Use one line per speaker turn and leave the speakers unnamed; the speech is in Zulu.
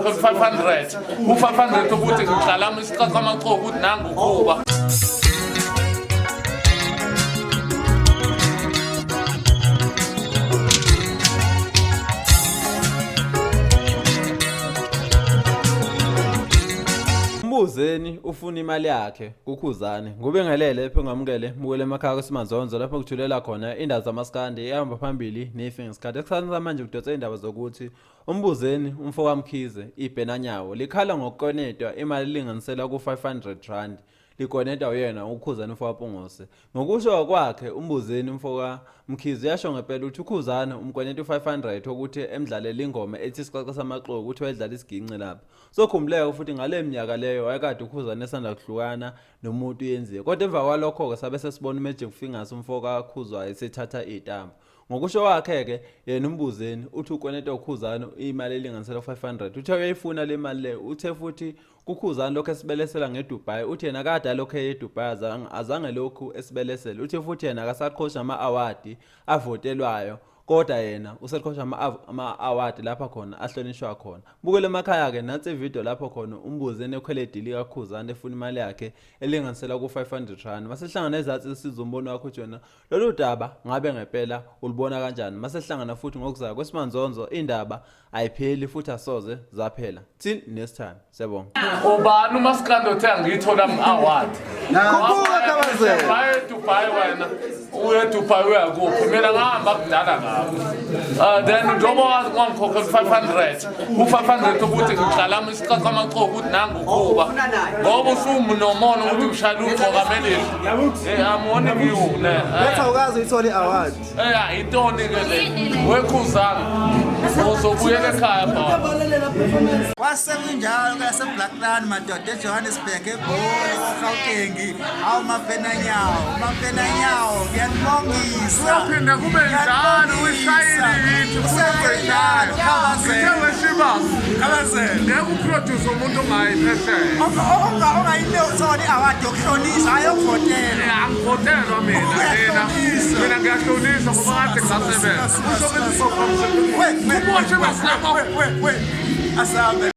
wangikhokhe 500 u500 ukuthi ngiqalama isiqaqama qoko ukuthi nangu ukhuba.
UMbuzeni ufuna imali yakhe uKhuzani ngube ngelele lapho ngamukele mukele emakhaya Esimanzonzo lapho kuthulela khona indaba zamaskand ehamba phambili neFing isikhathi ekusasa manje kudotsa indaba zokuthi uMbuzeni umfo kaMkhize ibhenanyawo likhala ngokukwenetwa imali linganisela ku 500 rand likoneta uyena uKhuzani umfo kaPungose ngokusho kwakhe uMbuzeni umfo kaMkhize yasho ngempela ukuthi uKhuzani umkoneta u500 ukuthi emdlalela ingoma ethi siqaqa samaxoko ukuthi wayedlala isiginci lapha sokhumbuleka futhi ngale minyaka leyo wayekade uKhuzani esanda kuhlukana nomuntu yenziwe kodwa emva kwalokho ke sabe sesibona uMagic Fingers umfo kaKhuzwayo esethatha itambo ngokusho wakhe ke yena uMbuzeni uthi ukoneta uKhuzani imali elinganisela 500 uthe uyayifuna le mali le uthe futhi kuKhuzani lokho esibelesela ngeDubai uthi yena kade lokho eDubai azange lokho esibelesela uthi futhi yena akasaqhosha ama-award avotelwayo kodwa yena useqhosha ama-award lapha khona ahlonishwa khona bukele emakhaya ke nansi video lapho khona uMbuzeni Ekweletwa kaKhuzani efuna imali yakhe elinganisela ku 500 rand masehlangana ezathi sizombono wakho jona lolu daba ngabe ngempela ulibona kanjani masehlangana futhi ngokuzayo kwesimanzonzo indaba ayipheli futhi asoze zaphela till next time siyabonga
ubani uMaskand othe ngithola ama-award
Kubuka kabazela.
Baye Dubai wena uye Dubai uyakuphi mina ngahamba kudala ngapho then njengoba wangikhokhe 500 u500 ukuthi ngiqalama isiqaqama qoko ukuthi nangu ukhuba ngoba usumunomono ukuthi ngishayela uGcokama I'm warning you
Letha ukazi uyithola iaward.
intoni ke le weKhuzani uzobuyela ekhaya baba
Kwasekunjalo ke seBlackland madoda eJohannesburg eGoli eGauteng maphenanyawo ngiyanibongisa
Phinda kube njalo uyishayile
usenjalo
khabazela ngeke uproduce umuntu ongayiphesheya
ongayinewutholi iaward yokuhlonisa ayokuvotela
angivotelwa mina ngiyahlonisa ngoba kade ngisasebenza
Wait, asabe